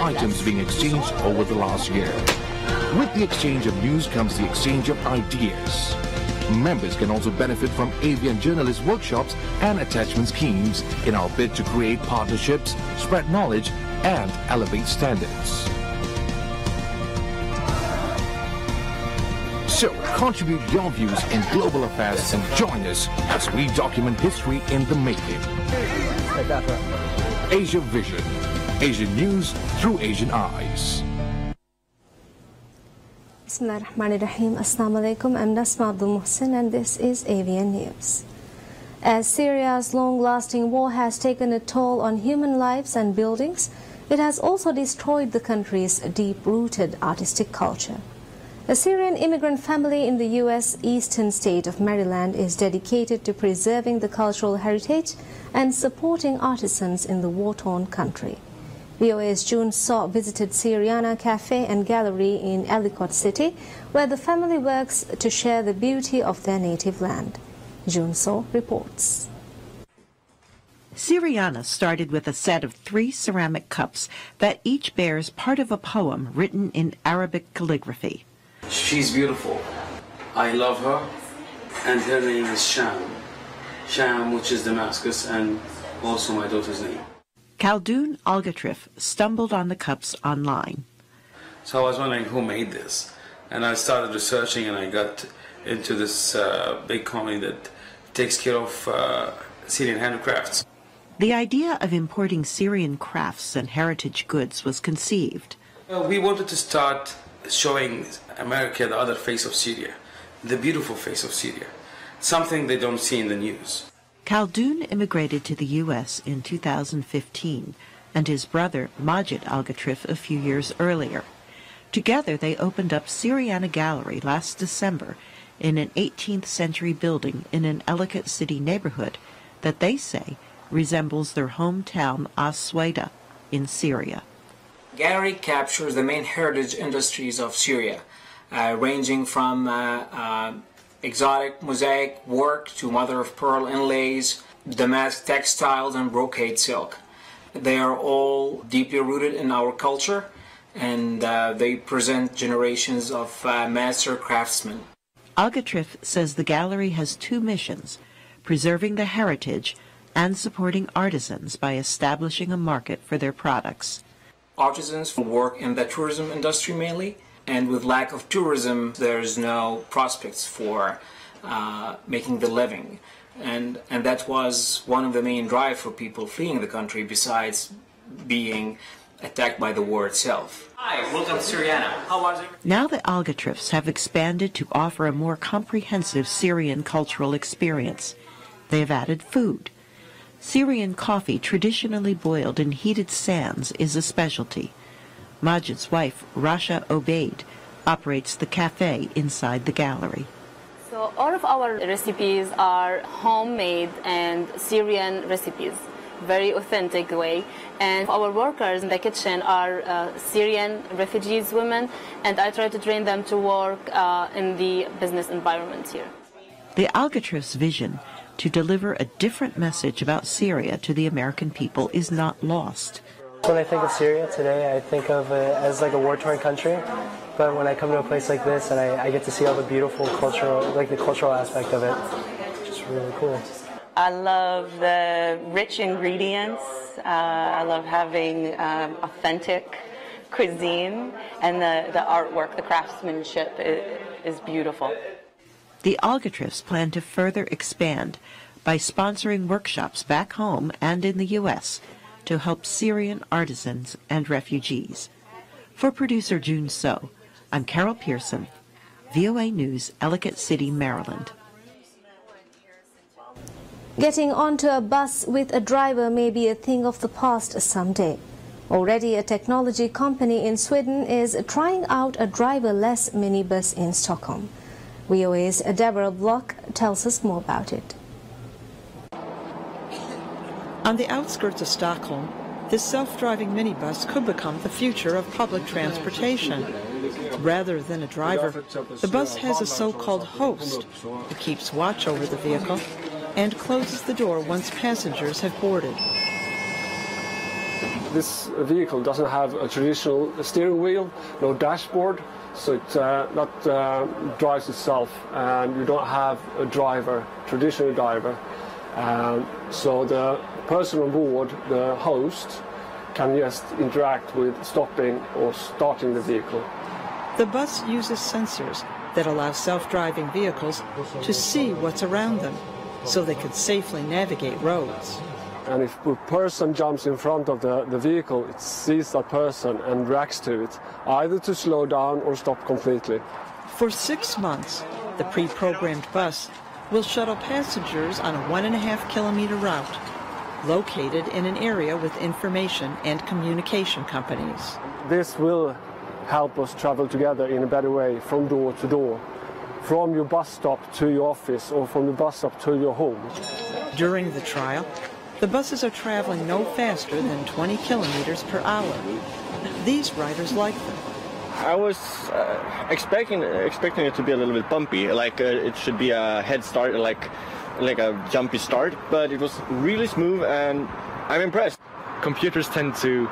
items being exchanged over the last year. With the exchange of news comes the exchange of ideas. Members can also benefit from avian journalist workshops and attachment schemes in our bid to create partnerships, spread knowledge, and elevate standards. So, contribute your views in global affairs and join us as we document history in the making. Asia Vision. Asian news through Asian eyes. Bismillahirrahmanirrahim. Assalamu alaikum. I'm Nasma Abdul Muhsin and this is AVN News. As Syria's long-lasting war has taken a toll on human lives and buildings, it has also destroyed the country's deep-rooted artistic culture. A Syrian immigrant family in the U.S. eastern state of Maryland is dedicated to preserving the cultural heritage and supporting artisans in the war-torn country. VOA's June Saw visited Syriana Cafe and Gallery in Ellicott City, where the family works to share the beauty of their native land. June Saw reports. Syriana started with a set of 3 ceramic cups that each bears part of a poem written in Arabic calligraphy. She's beautiful. I love her, and her name is Sham. Sham, which is Damascus, and also my daughter's name. Khaldoun Algatrif stumbled on the cups online. So I was wondering who made this, and I started researching, and I got into this big company that takes care of Syrian handicrafts. The idea of importing Syrian crafts and heritage goods was conceived. We wanted to start showing America the other face of Syria, the beautiful face of Syria, something they don't see in the news. Khaldoun immigrated to the U.S. in 2015 and his brother Majid Algatrif a few years earlier. Together they opened up Syriana Gallery last December in an 18th century building in an Ellicott City neighborhood that they say resembles their hometown As-Suwaida in Syria. Gallery captures the main heritage industries of Syria, ranging from exotic mosaic work to mother-of-pearl inlays, damask textiles, and brocade silk. They are all deeply rooted in our culture, and they present generations of master craftsmen. Algatrif says the gallery has 2 missions: preserving the heritage and supporting artisans by establishing a market for their products. Artisans work in the tourism industry mainly, and with lack of tourism, there's no prospects for making the living. And that was one of the main drive for people fleeing the country, besides being attacked by the war itself. Hi, welcome to Syriana. How was it? Now the Algatrifs have expanded to offer a more comprehensive Syrian cultural experience. They have added food. Syrian coffee, traditionally boiled in heated sands, is a specialty. Majid's wife, Rasha Obeid, operates the cafe inside the gallery. So all of our recipes are homemade and Syrian recipes, very authentic way. And our workers in the kitchen are Syrian refugees women, and I try to train them to work in the business environment here. The Algatrif's vision to deliver a different message about Syria to the American people is not lost. When I think of Syria today, I think of it as like a war-torn country. But when I come to a place like this and I get to see all the beautiful cultural, like the cultural aspect of it, it's just really cool. I love the rich ingredients. I love having authentic cuisine, and the artwork, the craftsmanship is beautiful. The Algatrifs plan to further expand by sponsoring workshops back home and in the U.S. to help Syrian artisans and refugees. For producer June So, I'm Carol Pearson, VOA News, Ellicott City, Maryland. Getting onto a bus with a driver may be a thing of the past someday. Already a technology company in Sweden is trying out a driverless minibus in Stockholm. VOA's Deborah Block tells us more about it. On the outskirts of Stockholm, this self-driving minibus could become the future of public transportation. Rather than a driver, the bus has a so-called host who keeps watch over the vehicle and closes the door once passengers have boarded. This vehicle doesn't have a traditional steering wheel, no dashboard, so it not drives itself, and you don't have a driver, traditional driver. So the person on board, the host, can just interact with stopping or starting the vehicle. The bus uses sensors that allow self-driving vehicles to see what's around them, so they can safely navigate roads. And if a person jumps in front of the vehicle, it sees that person and reacts to it, either to slow down or stop completely. For 6 months, the pre-programmed bus will shuttle passengers on a 1.5-kilometer route, located in an area with information and communication companies. This will help us travel together in a better way from door to door, from your bus stop to your office or from the bus stop to your home. During the trial, the buses are traveling no faster than 20 kilometers per hour. These riders like them. I was expecting it to be a little bit bumpy, like it should be a head start, like a jumpy start, but it was really smooth and I'm impressed. Computers tend to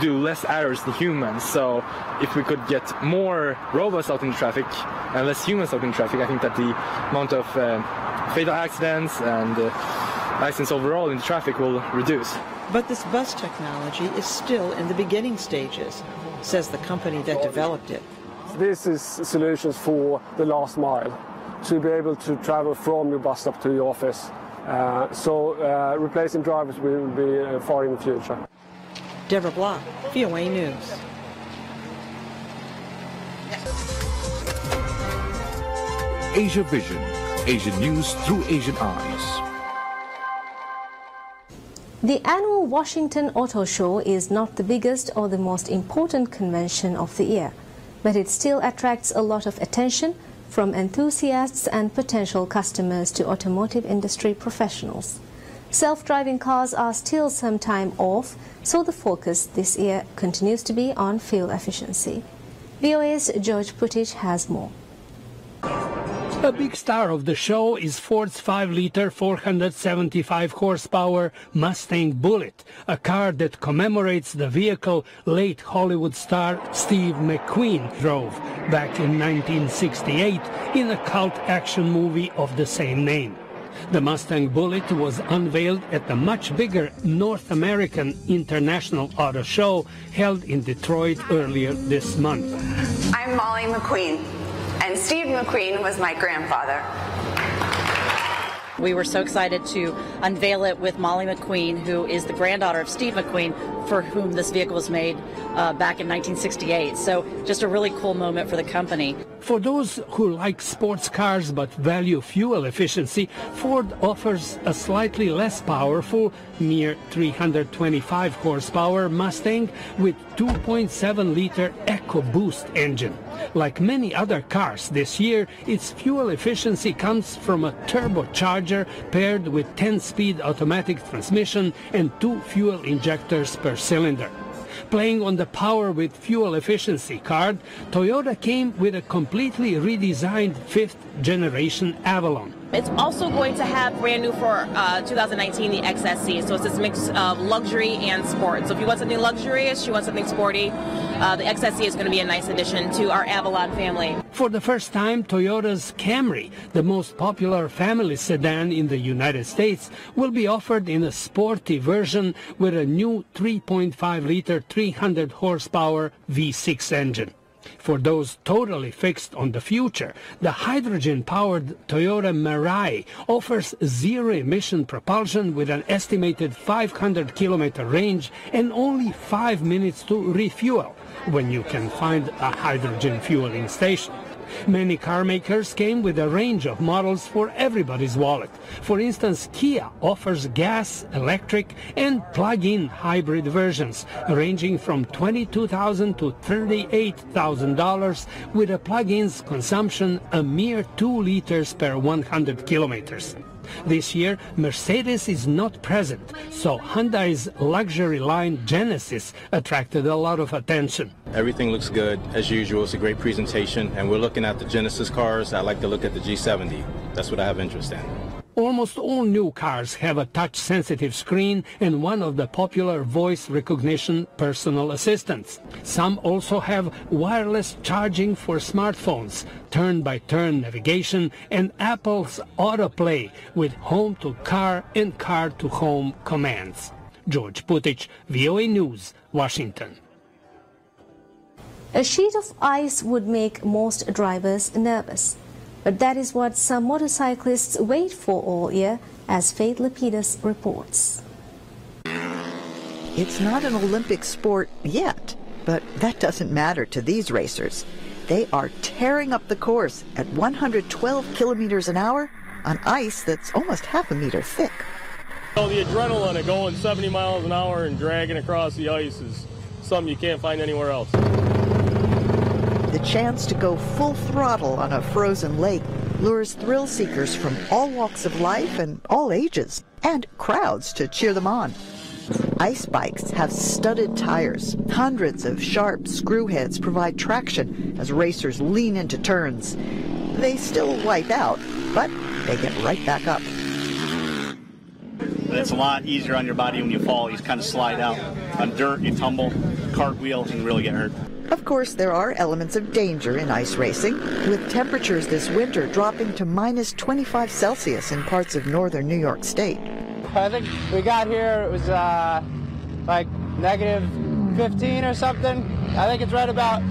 do less errors than humans, so if we could get more robots out in traffic and less humans out in traffic, I think that the amount of fatal accidents and accidents overall in traffic will reduce. But this bus technology is still in the beginning stages, says the company that developed it. This is solutions for the last mile, to be able to travel from your bus stop to your office. So replacing drivers will be far in the future. Deborah Block, VOA News. Asia Vision, Asian news through Asian eyes. The annual Washington Auto Show is not the biggest or the most important convention of the year, but it still attracts a lot of attention from enthusiasts and potential customers to automotive industry professionals. Self-driving cars are still some time off, so the focus this year continues to be on fuel efficiency. VOA's George Putich has more. A big star of the show is Ford's 5-liter 475-horsepower Mustang Bullitt, a car that commemorates the vehicle late Hollywood star Steve McQueen drove back in 1968 in a cult action movie of the same name. The Mustang Bullitt was unveiled at the much bigger North American International Auto Show held in Detroit earlier this month. I'm Molly McQueen, and Steve McQueen was my grandfather. We were so excited to unveil it with Molly McQueen, who is the granddaughter of Steve McQueen, for whom this vehicle was made back in 1968. So just a really cool moment for the company. For those who like sports cars but value fuel efficiency, Ford offers a slightly less powerful, mere 325 horsepower Mustang with 2.7-liter EcoBoost engine. Like many other cars this year, its fuel efficiency comes from a turbocharger paired with 10-speed automatic transmission and 2 fuel injectors per cylinder. Playing on the power with fuel efficiency card, Toyota came with a completely redesigned 5th-generation Avalon. It's also going to have brand new for 2019 the XSC, so it's this mix of luxury and sport. So if you want something luxurious, you want something sporty, the XSC is going to be a nice addition to our Avalon family. For the first time, Toyota's Camry, the most popular family sedan in the United States, will be offered in a sporty version with a new 3.5-liter 300-horsepower V6 engine. For those totally fixed on the future, the hydrogen-powered Toyota Mirai offers zero-emission propulsion with an estimated 500-kilometer range and only 5 minutes to refuel, when you can find a hydrogen fueling station. Many car makers came with a range of models for everybody's wallet. For instance, Kia offers gas, electric, and plug-in hybrid versions, ranging from $22,000 to $38,000, with a plug-in's consumption a mere 2 liters per 100 kilometers. This year, Mercedes is not present, so Hyundai's luxury line Genesis attracted a lot of attention. Everything looks good, as usual. It's a great presentation, and we're looking at the Genesis cars. I like to look at the G70. That's what I have interest in. Almost all new cars have a touch-sensitive screen and one of the popular voice recognition personal assistants. Some also have wireless charging for smartphones, turn-by-turn navigation, and Apple's autoplay with home-to-car and car-to-home commands. George Putic, VOA News, Washington. A sheet of ice would make most drivers nervous. But that is what some motorcyclists wait for all year, as Faith Lapidus reports. It's not an Olympic sport yet, but that doesn't matter to these racers. They are tearing up the course at 112 kilometers an hour on ice that's almost half a meter thick. So the adrenaline of going 70 miles an hour and dragging across the ice is something you can't find anywhere else. The chance to go full throttle on a frozen lake lures thrill seekers from all walks of life and all ages, and crowds to cheer them on. Ice bikes have studded tires. Hundreds of sharp screw heads provide traction as racers lean into turns. They still wipe out, but they get right back up. It's a lot easier on your body when you fall. You kind of slide out. On dirt, you tumble, cartwheel, and really get hurt. Of course, there are elements of danger in ice racing, with temperatures this winter dropping to minus 25 Celsius in parts of northern New York State. I think we got here, it was like negative 15 or something. I think it's right about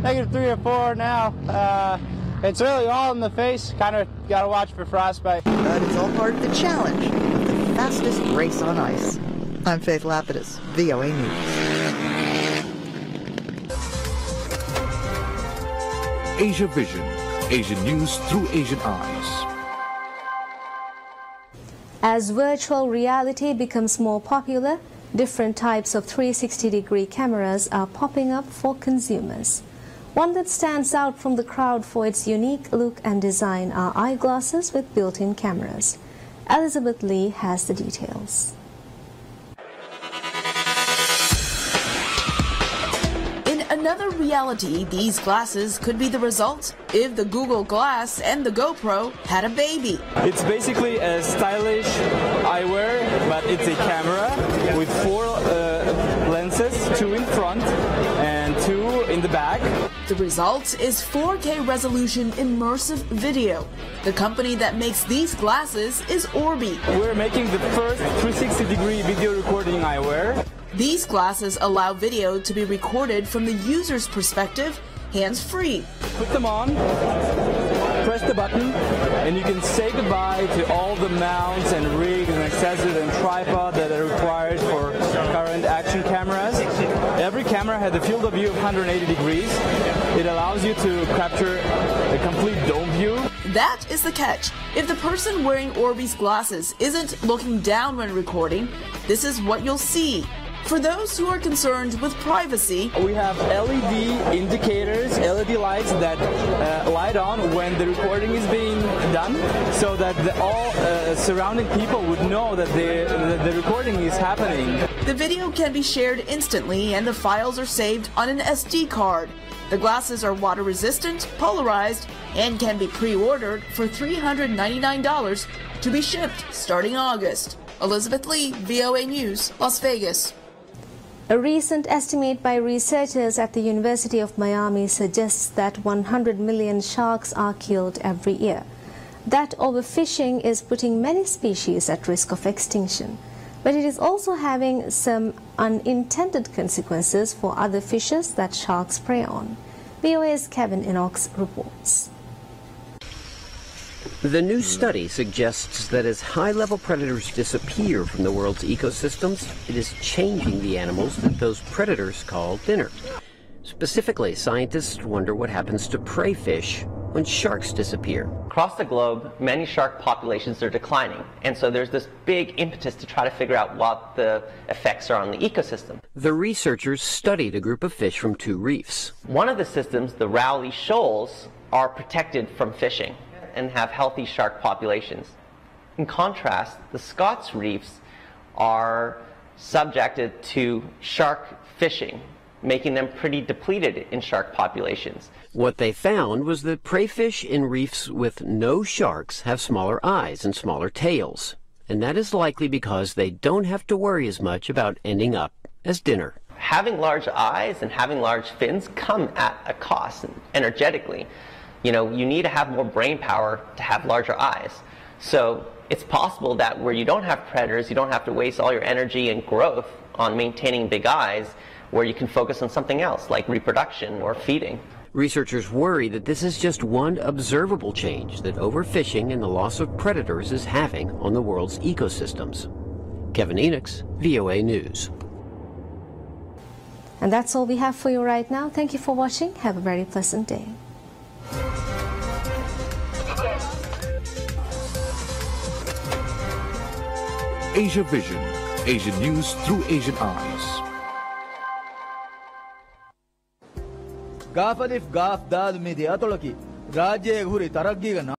negative 3 or 4 now. It's really all in the face, kind of got to watch for frostbite. But it's all part of the challenge of the fastest race on ice. I'm Faith Lapidus, VOA News. Asia Vision, Asian news through Asian eyes. As virtual reality becomes more popular, different types of 360-degree cameras are popping up for consumers. One that stands out from the crowd for its unique look and design are eyeglasses with built-in cameras. Elizabeth Lee has the details. Another reality, these glasses could be the result if the Google Glass and the GoPro had a baby. It's basically a stylish eyewear, but it's a camera with 4 lenses, 2 in front and 2 in the back. The result is 4K resolution immersive video. The company that makes these glasses is Orbi. We're making the first 360-degree video recording eyewear. These glasses allow video to be recorded from the user's perspective, hands-free. Put them on, press the button, and you can say goodbye to all the mounts and rigs and accessories and tripod that are required for current action cameras. Every camera has a field of view of 180 degrees. It allows you to capture a complete dome view. That is the catch. If the person wearing Orbi's glasses isn't looking down when recording, this is what you'll see. For those who are concerned with privacy, we have LED indicators, LED lights that light on when the recording is being done, so that all surrounding people would know that the recording is happening. The video can be shared instantly and the files are saved on an SD card. The glasses are water resistant, polarized, and can be pre-ordered for $399 to be shipped starting August. Elizabeth Lee, VOA News, Las Vegas. A recent estimate by researchers at the University of Miami suggests that 100 million sharks are killed every year. That overfishing is putting many species at risk of extinction, but it is also having some unintended consequences for other fishes that sharks prey on. VOA's Kevin Enox reports. The new study suggests that as high-level predators disappear from the world's ecosystems, it is changing the animals that those predators call dinner. Specifically, scientists wonder what happens to prey fish when sharks disappear. Across the globe, many shark populations are declining, and so there's this big impetus to try to figure out what the effects are on the ecosystem. The researchers studied a group of fish from 2 reefs. One of the systems, the Rowley Shoals, are protected from fishing and have healthy shark populations. In contrast, the Scots reefs are subjected to shark fishing, making them pretty depleted in shark populations. What they found was that prey fish in reefs with no sharks have smaller eyes and smaller tails. And that is likely because they don't have to worry as much about ending up as dinner. Having large eyes and having large fins come at a cost energetically. You know, you need to have more brain power to have larger eyes. So it's possible that where you don't have predators, you don't have to waste all your energy and growth on maintaining big eyes, where you can focus on something else like reproduction or feeding. Researchers worry that this is just one observable change that overfishing and the loss of predators is having on the world's ecosystems. Kevin Enochs, VOA News. And that's all we have for you right now. Thank you for watching. Have a very pleasant day. Asia Vision, Asian news through Asian eyes. Gaafadif gaaf daad media tolaki rajye huri taraggi